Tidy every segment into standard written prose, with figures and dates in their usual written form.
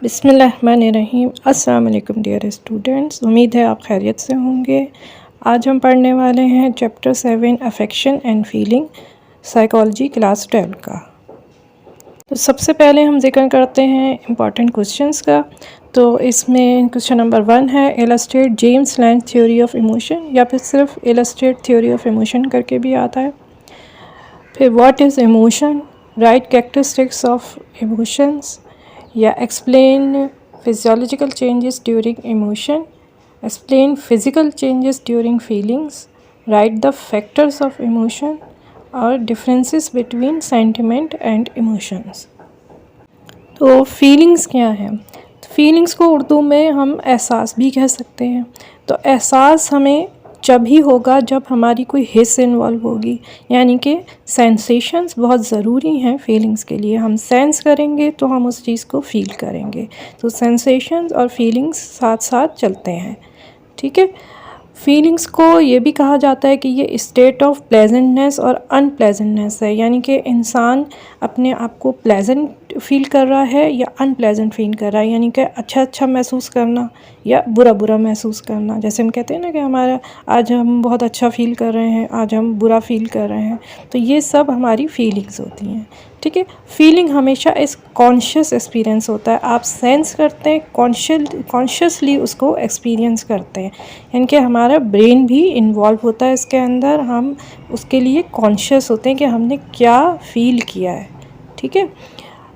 बिस्मिल्लाहिर्रहमानिर्रहीम। अस्सलाम वालेकुम डियर स्टूडेंट्स, उम्मीद है आप खैरियत से होंगे। आज हम पढ़ने वाले हैं chapter 7 affection and feeling, psychology, class 12 का। तो सबसे पहले हम जिक्र करते हैं इम्पॉर्टेंट क्वेश्चंस का। तो इसमें क्वेश्चन नंबर 1 है, illustrate James Lang theory of emotion, या फिर सिर्फ इलस्ट्रेट थ्योरी ऑफ इमोशन करके भी आता है। फिर what is emotion, write characteristics of emotions, या explain physiological changes during emotion, explain physical changes during feelings, write the factors of emotion और differences between sentiment and emotions. तो feelings क्या है? तो फीलिंग्स को उर्दू में हम एहसास भी कह सकते हैं। तो एहसास हमें जब ही होगा जब हमारी कोई हिस्स इन्वॉल्व होगी, यानी कि सेंसेशंस बहुत ज़रूरी हैं फीलिंग्स के लिए। हम सेंस करेंगे तो हम उस चीज़ को फील करेंगे। तो सेंसेशंस और फीलिंग्स साथ साथ चलते हैं, ठीक है। फीलिंग्स को ये भी कहा जाता है कि ये स्टेट ऑफ प्लेजेंटनेस और अनप्लेजेंटनेस है, यानी कि इंसान अपने आप को प्लेजेंट फील कर रहा है या अनप्लेजेंट फील कर रहा है, यानी कि अच्छा अच्छा महसूस करना या बुरा बुरा महसूस करना। जैसे हम कहते हैं ना कि हमारा आज हम बहुत अच्छा फील कर रहे हैं, आज हम बुरा फील कर रहे हैं, तो ये सब हमारी फीलिंग्स होती हैं, ठीक है। फीलिंग हमेशा इस कॉन्शियस एक्सपीरियंस होता है। आप सेंस करते हैं, कॉन्शियसली उसको एक्सपीरियंस करते हैं, यानी कि हमारा ब्रेन भी इन्वॉल्व होता है इसके अंदर। हम उसके लिए कॉन्शियस होते हैं कि हमने क्या फ़ील किया है, ठीक है।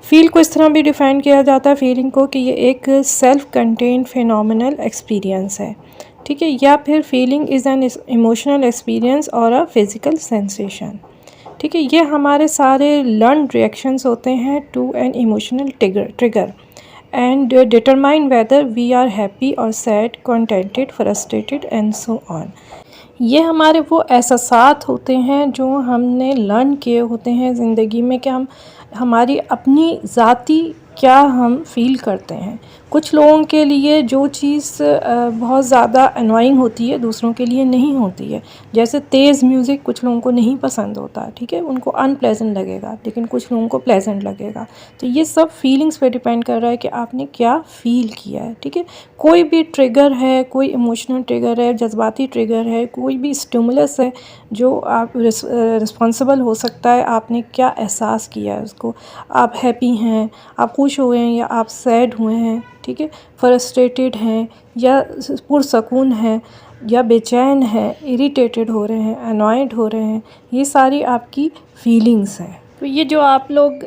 फील को इस तरह भी डिफ़ाइन किया जाता है फीलिंग को कि ये एक सेल्फ कंटेन्ड फिनोमिनल एक्सपीरियंस है, ठीक है, या फिर feeling is an emotional experience और अ फिज़िकल सेंसेशन, ठीक है। ये हमारे सारे लर्न रिएक्शंस होते हैं to an emotional trigger and determine whether we are happy और sad, contented, frustrated and so on. ये हमारे वो एहसासात होते हैं जो हमने लर्न किए होते हैं ज़िंदगी में, कि हम हमारी अपनी ज़ाती क्या हम फ़ील करते हैं। कुछ लोगों के लिए जो चीज़ बहुत ज़्यादा अनोइंग होती है दूसरों के लिए नहीं होती है। जैसे तेज़ म्यूज़िक कुछ लोगों को नहीं पसंद होता, ठीक है, उनको अनप्लेजेंट लगेगा, लेकिन कुछ लोगों को प्लेजेंट लगेगा। तो ये सब फीलिंग्स पे डिपेंड कर रहा है कि आपने क्या फ़ील किया है, ठीक है। कोई भी ट्रिगर है, कोई इमोशनल ट्रिगर है, जज्बाती ट्रिगर है, कोई भी स्टिमुलस है जो आप रिस्पॉन्सिबल हो सकता है आपने क्या एहसास किया है उसको। आप हैप्पी हैं, आप खुश हुए हैं, या आप सैड हुए हैं, ठीक है, फ्रस्ट्रेटेड हैं, या पुरसकून हैं, या बेचैन हैं, इरिटेटेड हो रहे हैं, अनॉयड हो रहे हैं, ये सारी आपकी फीलिंग्स हैं। तो ये जो आप लोग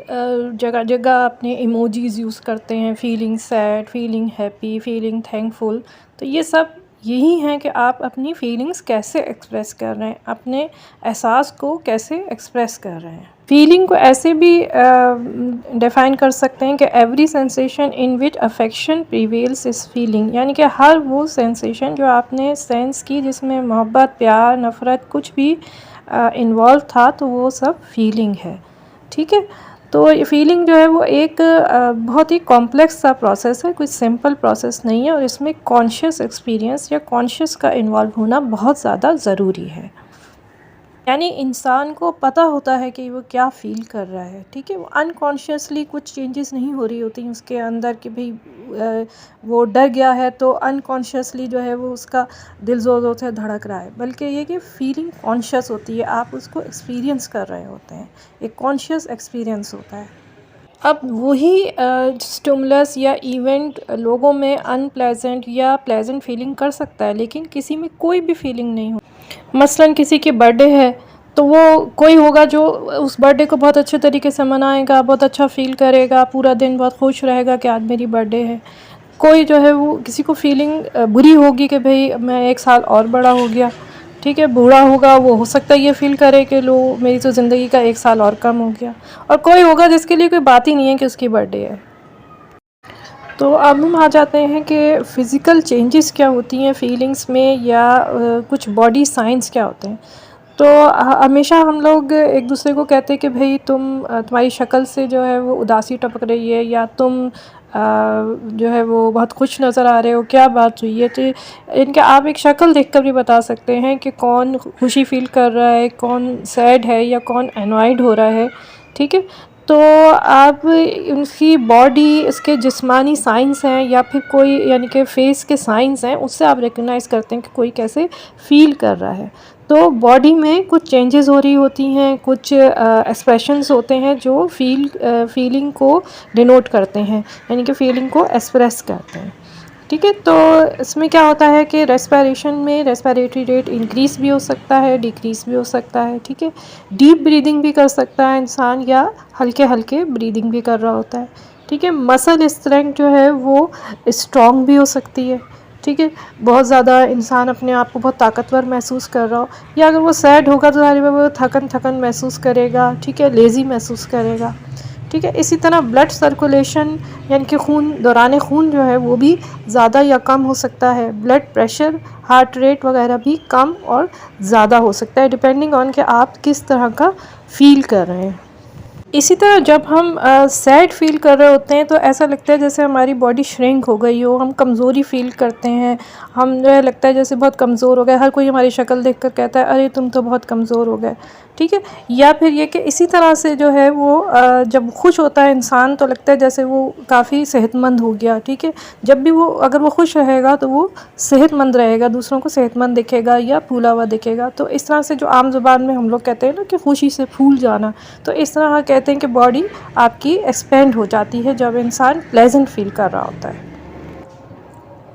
जगह जगह अपने इमोजीज़ यूज़ करते हैं, feeling sad, feeling happy, feeling thankful, तो ये सब यही हैं कि आप अपनी फीलिंग्स कैसे एक्सप्रेस कर रहे हैं, अपने एहसास को कैसे एक्सप्रेस कर रहे हैं। फीलिंग को ऐसे भी डिफ़ाइन कर सकते हैं कि every sensation in which affection prevails is feeling, यानी कि हर वो सेंसेशन जो आपने सेंस की जिसमें मोहब्बत, प्यार, नफ़रत कुछ भी इन्वॉल्व था, तो वो सब फीलिंग है, ठीक है। तो ये फीलिंग जो है वो एक बहुत ही कॉम्प्लेक्स सा प्रोसेस है, कोई सिंपल प्रोसेस नहीं है, और इसमें कॉन्शियस एक्सपीरियंस या कॉन्शियस का इन्वॉल्व होना बहुत ज़्यादा ज़रूरी है। यानी इंसान को पता होता है कि वो क्या फ़ील कर रहा है, ठीक है। वो अनकॉन्शियसली कुछ चेंजेस नहीं हो रही होती उसके अंदर कि भाई वो डर गया है तो अनकॉन्शियसली जो है वो उसका दिल ज़ोर ज़ोर से धड़क रहा है, बल्कि ये कि फ़ीलिंग कॉन्शियस होती है, आप उसको एक्सपीरियंस कर रहे होते हैं, एक कॉन्शियस एक्सपीरियंस होता है। अब वही स्टिमुलस या इवेंट लोगों में अनप्लेजेंट या प्लेजेंट फीलिंग कर सकता है, लेकिन किसी में कोई भी फीलिंग नहीं हो। मसलन किसी की बर्थडे है, तो वो कोई होगा जो उस बर्थडे को बहुत अच्छे तरीके से मनाएगा, बहुत अच्छा फ़ील करेगा, पूरा दिन बहुत खुश रहेगा कि आज मेरी बर्थडे है। कोई जो है वो किसी को फीलिंग बुरी होगी कि भाई मैं 1 साल और बड़ा हो गया, ठीक है। बूढ़ा होगा, वो हो सकता है ये फ़ील करे कि लो मेरी तो ज़िंदगी का 1 साल और कम हो गया। और कोई होगा जिसके लिए कोई बात ही नहीं है कि उसकी बर्थडे है। तो अब हम आ जाते हैं कि फ़िज़िकल चेंजेस क्या होती हैं फीलिंग्स में, या कुछ बॉडी साइंस क्या होते हैं। तो हमेशा हम लोग एक दूसरे को कहते हैं कि भाई तुम्हारी शक्ल से जो है वो उदासी टपक रही है, या तुम जो है वो बहुत खुश नज़र आ रहे हो, क्या बात हुई है। तो इनके आप एक शक्ल देखकर भी बता सकते हैं कि कौन खुशी फ़ील कर रहा है, कौन सैड है, या कौन एनॉयड हो रहा है, ठीक है। तो आप उनकी बॉडी, इसके जिस्मानी साइंस हैं या फिर कोई यानी कि फेस के साइंस हैं, उससे आप रिकग्नाइज़ करते हैं कि कोई कैसे फ़ील कर रहा है। तो बॉडी में कुछ चेंजेस हो रही होती हैं, कुछ एक्सप्रेशंस होते हैं जो फीलिंग को डिनोट करते हैं, यानी कि फीलिंग को एक्सप्रेस करते हैं। ठीक है, तो इसमें क्या होता है कि रेस्पिरेशन में रेस्पिरेटरी रेट इंक्रीज़ भी हो सकता है, डिक्रीज़ भी हो सकता है। ठीक है, डीप ब्रीदिंग भी कर सकता है इंसान, या हल्के हल्के ब्रीदिंग भी कर रहा होता है। ठीक है, मसल स्ट्रेंथ जो है वो स्ट्रॉन्ग भी हो सकती है। ठीक है, बहुत ज़्यादा इंसान अपने आप को बहुत ताकतवर महसूस कर रहा हो, या अगर वो सैड होगा तो ज़ाहिर है वो थकन थकन महसूस करेगा। ठीक है, लेज़ी महसूस करेगा। ठीक है, इसी तरह ब्लड सर्कुलेशन यानी कि दौरान खून जो है वो भी ज़्यादा या कम हो सकता है। ब्लड प्रेशर, हार्ट रेट वगैरह भी कम और ज़्यादा हो सकता है, डिपेंडिंग ऑन कि आप किस तरह का फ़ील कर रहे हैं। इसी तरह जब हम सैड फील कर रहे होते हैं तो ऐसा लगता है जैसे हमारी बॉडी श्रिंक हो गई हो, हम कमज़ोरी फील करते हैं, हम जो है लगता है जैसे बहुत कमज़ोर हो गए। हर कोई हमारी शक्ल देखकर कहता है अरे तुम तो बहुत कमज़ोर हो गए। ठीक है, या फिर ये कि इसी तरह से जो है वो जब खुश होता है इंसान तो लगता है जैसे वो काफ़ी सेहतमंद हो गया। ठीक है, जब भी वो अगर वो खुश रहेगा तो वो सेहतमंद रहेगा, दूसरों को सेहतमंद दिखेगा या फूला हुआ दिखेगा। तो इस तरह से जो आम ज़ुबान में हम लोग कहते हैं ना कि खुशी से फूल जाना, तो इस तरह कहते हैं कि बॉडी आपकी एक्सपेंड हो जाती है जब इंसान प्लेजेंट फील कर रहा होता है।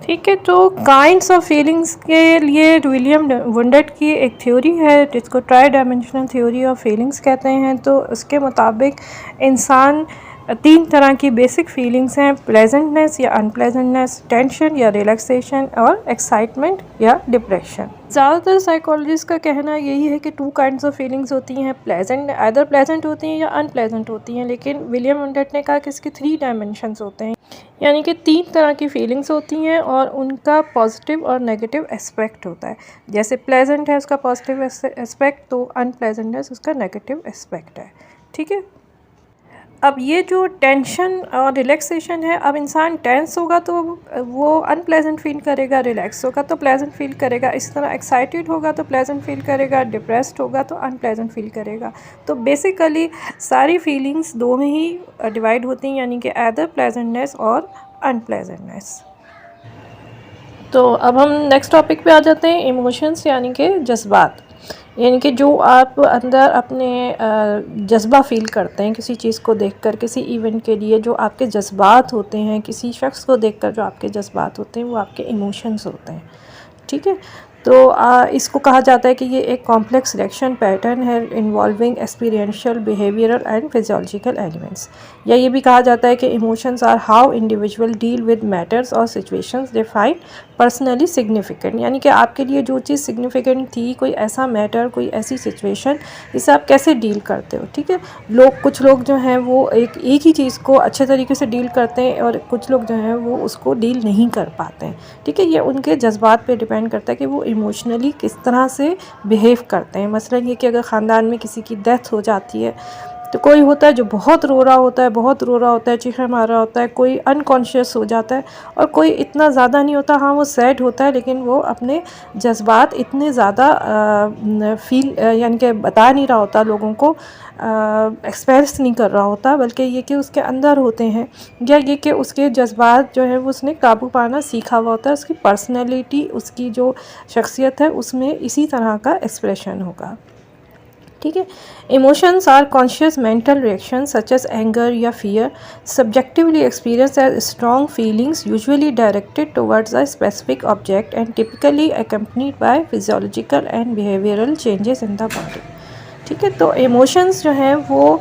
ठीक है, तो काइंड्स ऑफ फीलिंग्स के लिए विलियम वुंडेट की एक थ्योरी है जिसको try dimensional theory of feelings कहते हैं। तो उसके मुताबिक इंसान 3 तरह की बेसिक फीलिंग्स हैं, प्लेजेंटनेस या अनप्लेजेंटनेस, टेंशन या रिलैक्सेशन, और एक्साइटमेंट या डिप्रेशन। ज़्यादातर साइकोलॉजिस्ट का कहना यही है कि 2 काइंड्स ऑफ फीलिंग्स होती हैं, प्लेजेंट आइदर प्लेजेंट होती हैं या अनप्लेजेंट होती हैं। लेकिन विलियम वुंडेट ने कहा कि इसके 3 डायमेंशंस होते हैं, यानी कि 3 तरह की फीलिंग्स होती हैं और उनका पॉजिटिव और नेगेटिव एस्पेक्ट होता है। जैसे प्लेजेंट है उसका पॉजिटिव एस्पेक्ट, तो अनप्लेजेंटनेस उसका नेगेटिव एस्पेक्ट है। ठीक है, अब ये जो टेंशन और रिलैक्सेशन है, अब इंसान टेंस होगा तो वो अनप्लेजेंट फील करेगा, रिलैक्स होगा तो प्लेजेंट फील करेगा। इस तरह एक्साइटेड होगा तो प्लेजेंट फील करेगा, डिप्रेस्ड होगा तो अनप्लेजेंट फील करेगा। तो बेसिकली सारी फीलिंग्स 2 में ही डिवाइड होती हैं, यानी कि आइदर प्लेजेंटनेस और अनप्लेजेंटनेस। तो अब हम नेक्स्ट टॉपिक पे आ जाते हैं, इमोशंस यानी कि जज्बात, यानी कि जो आप अंदर अपने जज्बा फ़ील करते हैं किसी चीज़ को देखकर, किसी इवेंट के लिए जो आपके जज्बात होते हैं, किसी शख्स को देखकर जो आपके जज्बात होते हैं वो आपके इमोशंस होते हैं। ठीक है, तो इसको कहा जाता है कि ये एक कॉम्प्लेक्स रिएक्शन पैटर्न है involving experiential, behavioural and physiological elements. या ये भी कहा जाता है कि emotions are how individual deal with matters और situations they find personally significant, यानी कि आपके लिए जो चीज़ सिग्निफिकेंट थी, कोई ऐसा मैटर, कोई ऐसी सिचुएशन, इसे आप कैसे डील करते हो। ठीक है, कुछ लोग जो हैं वो एक ही चीज़ को अच्छे तरीके से डील करते हैं और कुछ लोग जो हैं वो उसको डील नहीं कर पाते हैं। ठीक है, ये उनके जज्बात पे डिपेंड करता है कि वो इमोशनली किस तरह से बिहेव करते हैं। मसलन ये कि अगर ख़ानदान में किसी की डेथ हो जाती है तो कोई होता है जो बहुत रो रहा होता है, चीखा मार रहा होता है, कोई अनकॉन्शियस हो जाता है, और कोई इतना ज़्यादा नहीं होता, हाँ वो सैड होता है लेकिन वो अपने जज्बात इतने ज़्यादा फील यानी कि बता नहीं रहा होता लोगों को, एक्सप्रेस नहीं कर रहा होता, बल्कि ये कि उसके अंदर होते हैं, या ये कि उसके जज्बात जो है वो उसने काबू पाना सीखा हुआ होता है। उसकी पर्सनैलिटी, उसकी जो शख्सियत है उसमें इसी तरह का एक्सप्रेशन होगा। ठीक है, emotions are conscious mental reaction such as anger या fear, subjectively experience as strong feelings usually directed towards a specific object and typically accompanied by physiological and behavioural changes in the body. ठीक है, तो emotions जो हैं वो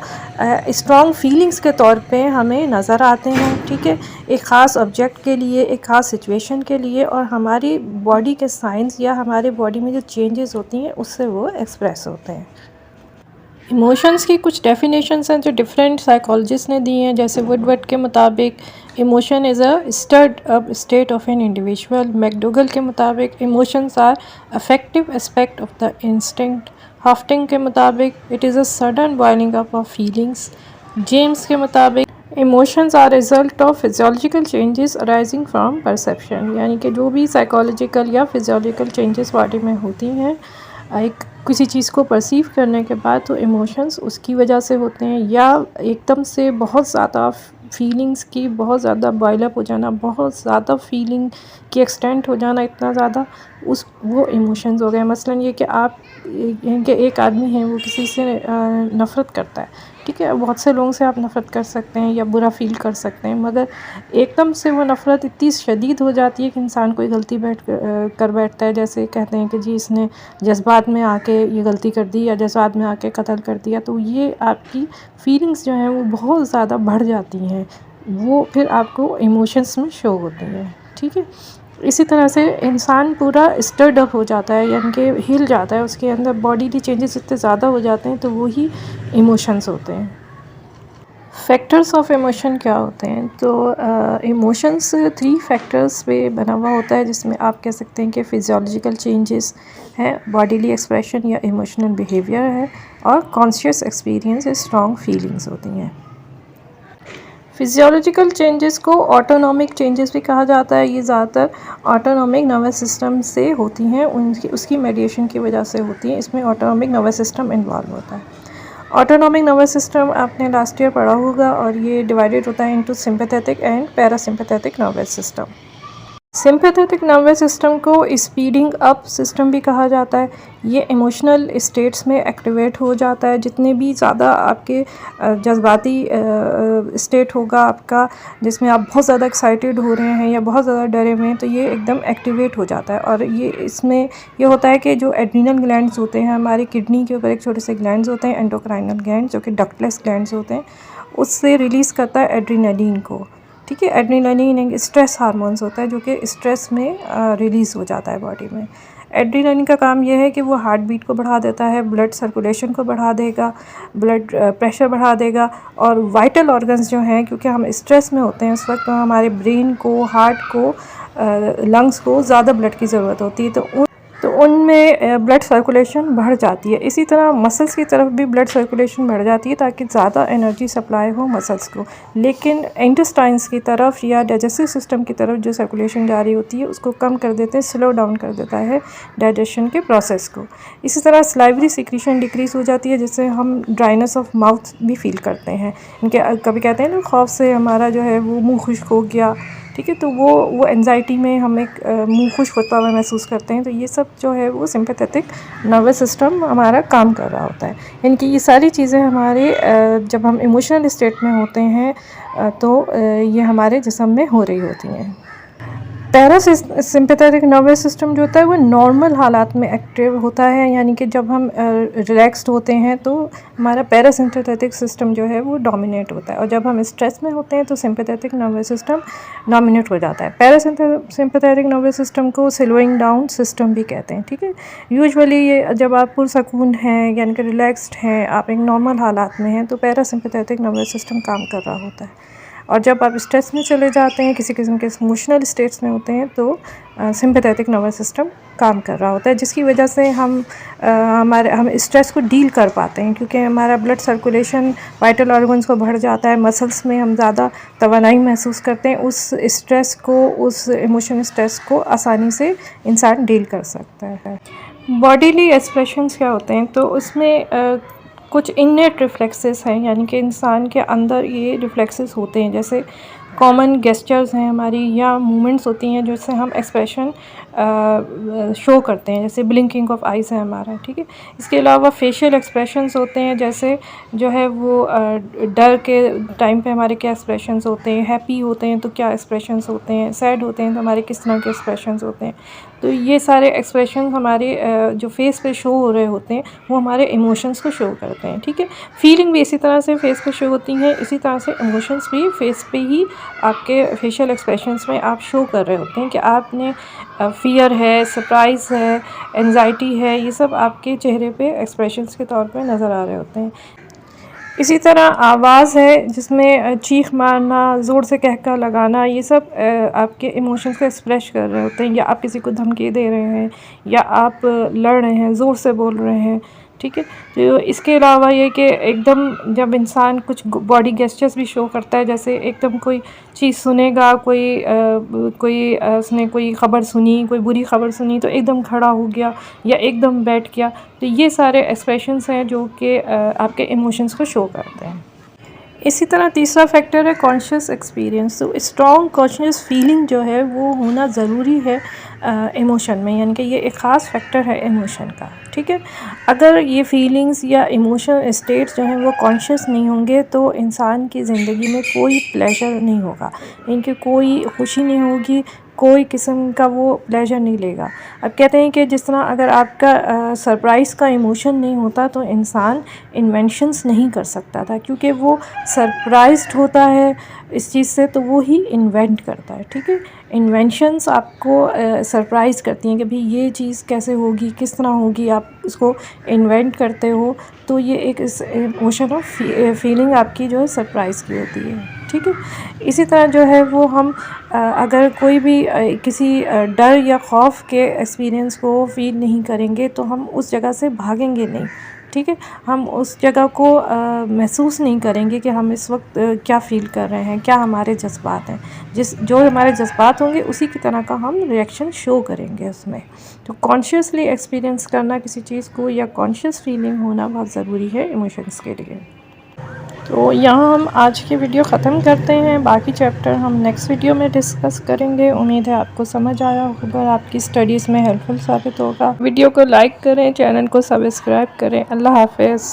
strong feelings के तौर पे हमें नज़र आते हैं। ठीक है, एक ख़ास ऑब्जेक्ट के लिए, एक ख़ास सिचुएशन के लिए, और हमारी बॉडी के साइंस या हमारे बॉडी में जो चेंजेस होती हैं उससे वो एक्सप्रेस होते हैं। इमोशंस की कुछ डेफिनेशंस हैं जो डिफरेंट साइकोलॉजिस्ट ने दी हैं। जैसे वुडवर्ड के मुताबिक emotion is a stirred up state of an individual. McDougall के मुताबिक emotions are affective aspect of the instinct. Hoffding के मुताबिक it is a sudden boiling up of feelings. James के मुताबिक emotions are result of physiological changes arising from perception, यानी कि जो भी साइकोलॉजिकल या फिजियोलॉजिकल चेंजेस बॉडी में होती हैं एक किसी चीज़ को परसीव करने के बाद तो इमोशंस उसकी वजह से होते हैं, या एकदम से बहुत ज़्यादा फीलिंग्स की बहुत ज़्यादा बॉयल अप हो जाना, बहुत ज़्यादा फीलिंग की एक्सटेंट हो जाना इतना ज़्यादा, उस वो इमोशंस हो गए। मसलन ये कि आप कि एक आदमी है वो किसी से नफ़रत करता है, ठीक है, बहुत से लोगों से आप नफ़रत कर सकते हैं या बुरा फ़ील कर सकते हैं, मगर एकदम से वो नफ़रत इतनी शदीद हो जाती है कि इंसान कोई गलती कर बैठता है। जैसे कहते हैं कि जी इसने जज्बात में आके ये गलती कर दी या जज्बात में आके कत्ल कर दिया, तो ये आपकी फीलिंग्स जो हैं वो बहुत ज़्यादा बढ़ जाती हैं, वो फिर आपको इमोशंस में शो होती हैं, ठीक है। इसी तरह से इंसान पूरा स्टर्ड अप हो जाता है, यानी कि हिल जाता है, उसके अंदर बॉडीली चेंजेस इतने ज़्यादा हो जाते हैं, तो वो ही इमोशंस होते हैं। फैक्टर्स ऑफ इमोशन क्या होते हैं? तो इमोशंस 3 फैक्टर्स पे बना हुआ होता है, जिसमें आप कह सकते हैं कि फिजियोलॉजिकल चेंजेस हैं, बॉडीली एक्सप्रेशन या इमोशनल बिहेवियर है, और कॉन्शियस एक्सपीरियंस स्ट्रॉन्ग फीलिंग्स होती हैं। फिजियोलॉजिकल चेंजेस को ऑटोनॉमिक चेंजेस भी कहा जाता है। ये ज़्यादातर ऑटोनॉमिक नर्वस सिस्टम से होती हैं, उसकी मेडिएशन की वजह से होती हैं। इसमें ऑटोनॉमिक नर्वस सिस्टम इन्वॉल्व होता है। ऑटोनॉमिक नर्वस सिस्टम आपने लास्ट ईयर पढ़ा होगा, और ये डिवाइडेड होता है into sympathetic and parasympathetic nervous system. Sympathetic nervous system को स्पीडिंग अप सिस्टम भी कहा जाता है। ये इमोशनल स्टेट्स में एक्टिवेट हो जाता है। जितने भी ज़्यादा आपके जज्बाती स्टेट होगा आपका, जिसमें आप बहुत ज़्यादा एक्साइटेड हो रहे हैं या बहुत ज़्यादा डरे हुए हैं, तो ये एकदम एक्टिवेट हो जाता है। और ये इसमें ये होता है कि जो एड्रीनल ग्लैंड्स होते हैं, हमारी किडनी के ऊपर एक छोटे से ग्लैंड्स होते हैं, एंडोक्राइनल ग्लैंड्स, जो कि डक्टलेस ग्लैंड्स होते हैं, उससे रिलीज़ करता है एड्रीनलिन को, ठीक है। एड्रेनालिन एक स्ट्रेस हार्मोन्स होता है, जो कि स्ट्रेस में रिलीज़ हो जाता है बॉडी में। एड्रेनालिन का काम यह है कि वो हार्ट बीट को बढ़ा देता है, ब्लड सर्कुलेशन को बढ़ा देगा, ब्लड प्रेशर बढ़ा देगा, और वाइटल ऑर्गन्स जो हैं, क्योंकि हम स्ट्रेस में होते हैं उस वक्त, तो हमारे ब्रेन को, हार्ट को, लंग्स को ज़्यादा ब्लड की ज़रूरत होती है, तो उनमें ब्लड सर्कुलेशन बढ़ जाती है। इसी तरह मसल्स की तरफ भी ब्लड सर्कुलेशन बढ़ जाती है, ताकि ज़्यादा एनर्जी सप्लाई हो मसल्स को। लेकिन इंटेस्टाइन्स की तरफ या डाइजेस्टिव सिस्टम की तरफ जो सर्कुलेशन जा रही होती है, उसको कम कर देते हैं, स्लो डाउन कर देता है डाइजेशन के प्रोसेस को। इसी तरह स्लाइवरी सिक्रीशन डिक्रीज़ हो जाती है, जिससे हम ड्राइनेस ऑफ माउथ भी फील करते हैं। इनके कभी कहते हैं ना, खौफ से हमारा जो है वो मुँह खुश्क हो गया, ठीक है, तो वो एंजाइटी में हम एक मुँह खुश्क होता हुआ महसूस करते हैं। तो ये सब जो है वो सिंपैथेटिक नर्वस सिस्टम हमारा काम कर रहा होता है। यानी कि ये सारी चीज़ें हमारे जब हम इमोशनल स्टेट में होते हैं, तो ये हमारे जिस्म में हो रही होती हैं। पैरासिम्पैथेटिक नर्वस सिस्टम जो होता है वो नॉर्मल हालात में एक्टिव होता है, यानी कि जब हम रिलैक्स्ड होते हैं तो हमारा पैरासिम्पैथेटिक सिस्टम जो है वो डोमिनेट होता है, और जब हम स्ट्रेस में होते हैं तो सिम्पैथेटिक नर्वस सिस्टम डोमिनेट हो जाता है। पैरासिम्पैथेटिक नर्वस सिस्टम को स्लोइंग डाउन सिस्टम भी कहते हैं, ठीक है। यूजुअली ये जब आप पुरसकून हैं, यानी कि रिलैक्स्ड हैं, आप एक नॉर्मल हालात में हैं, तो पैरासिम्पैथेटिक नर्वस सिस्टम काम कर रहा होता है। और जब आप स्ट्रेस में चले जाते हैं, किसी किस्म के इमोशनल स्टेट्स में होते हैं, तो सिंपैथेटिक नर्वस सिस्टम काम कर रहा होता है, जिसकी वजह से हम स्ट्रेस को डील कर पाते हैं, क्योंकि हमारा ब्लड सर्कुलेशन वाइटल ऑर्गन्स को बढ़ जाता है, मसल्स में हम ज़्यादा तवानाई महसूस करते हैं। उस स्ट्रेस को, उस इमोशनल स्ट्रेस को आसानी से इंसान डील कर सकता है। बॉडीली एक्सप्रेशंस क्या होते हैं? तो उसमें कुछ इननेट रिफ्लेक्सेस हैं, यानी कि इंसान के अंदर ये रिफ्लेक्सेस होते हैं, जैसे कॉमन गेस्चर्स हैं हमारी, या मूवमेंट्स होती हैं जिससे हम एक्सप्रेशन शो करते हैं, जैसे ब्लिंकिंग ऑफ आइज़ है हमारा, ठीक है। इसके अलावा फेशियल एक्सप्रेशंस होते हैं, जैसे जो है वो डर के टाइम पे हमारे क्या एक्सप्रेशंस होते हैं, हैप्पी होते हैं तो क्या एक्सप्रेशंस होते हैं, सैड होते हैं तो हमारे किस तरह के एक्सप्रेशंस होते हैं। तो ये सारे एक्सप्रेशन हमारे जो फेस पे शो हो रहे होते हैं, वो हमारे इमोशंस को शो करते हैं, ठीक है। फीलिंग भी इसी तरह से फेस पे शो होती हैं, इसी तरह से इमोशंस भी फेस पे ही आपके फेशियल एक्सप्रेशंस में आप शो कर रहे होते हैं कि आपने फ़ियर है, सरप्राइज़ है, एंजाइटी है, ये सब आपके चेहरे पे एक्सप्रेशंस के तौर पे नज़र आ रहे होते हैं। इसी तरह आवाज़ है, जिसमें चीख मारना, ज़ोर से कहका लगाना, ये सब आपके इमोशंस को एक्सप्रेस कर रहे होते हैं, या आप किसी को धमकी दे रहे हैं, या आप लड़ रहे हैं, ज़ोर से बोल रहे हैं, ठीक है। तो इसके अलावा ये कि एकदम जब इंसान कुछ बॉडी गेस्चर्स भी शो करता है, जैसे एकदम कोई चीज़ सुनेगा, उसने कोई ख़बर सुनी, कोई बुरी ख़बर सुनी तो एकदम खड़ा हो गया या एकदम बैठ गया, तो ये सारे एक्सप्रेशंस हैं जो कि आपके इमोशंस को शो करते हैं। इसी तरह तीसरा फैक्टर है कॉन्शियस एक्सपीरियंस। तो स्ट्रॉन्ग कॉन्शियस फीलिंग जो है वो होना ज़रूरी है इमोशन में, यानी कि ये एक ख़ास फैक्टर है इमोशन का, ठीक है। अगर ये फीलिंग्स या इमोशनल स्टेट्स जो हैं वो कॉन्शियस नहीं होंगे तो इंसान की ज़िंदगी में कोई प्लेजर नहीं होगा, इनकी कोई खुशी नहीं होगी, कोई किस्म का वो प्लेजर नहीं लेगा। अब कहते हैं कि जिस तरह अगर आपका सरप्राइज़ का इमोशन नहीं होता तो इंसान इन्वेंशंस नहीं कर सकता था, क्योंकि वो सरप्राइज्ड होता है इस चीज़ से तो वो ही इन्वेंट करता है, ठीक है। इन्वेंशंस आपको सरप्राइज़ करती हैं कि भाई ये चीज़ कैसे होगी, किस तरह होगी, आप उसको इन्वेंट करते हो, तो ये एक इमोशन ऑफ फीलिंग आपकी जो है सरप्राइज़ की होती है, ठीक है। इसी तरह जो है वो हम अगर कोई भी किसी डर या खौफ के एक्सपीरियंस को फ़ील नहीं करेंगे तो हम उस जगह से भागेंगे नहीं, ठीक है। हम उस जगह को महसूस नहीं करेंगे कि हम इस वक्त क्या फ़ील कर रहे हैं, क्या हमारे जज्बात हैं। जो हमारे जज्बात होंगे उसी की तरह का हम रिएक्शन शो करेंगे उसमें। तो कॉन्शियसली एक्सपीरियंस करना किसी चीज़ को या कॉन्शियस फीलिंग होना बहुत ज़रूरी है इमोशंस के लिए। तो यहाँ हम आज की वीडियो ख़त्म करते हैं, बाकी चैप्टर हम नेक्स्ट वीडियो में डिस्कस करेंगे। उम्मीद है आपको समझ आया होगा, आपकी स्टडीज़ में हेल्पफुल साबित होगा। वीडियो को लाइक करें, चैनल को सब्सक्राइब करें। अल्लाह हाफ़िज़।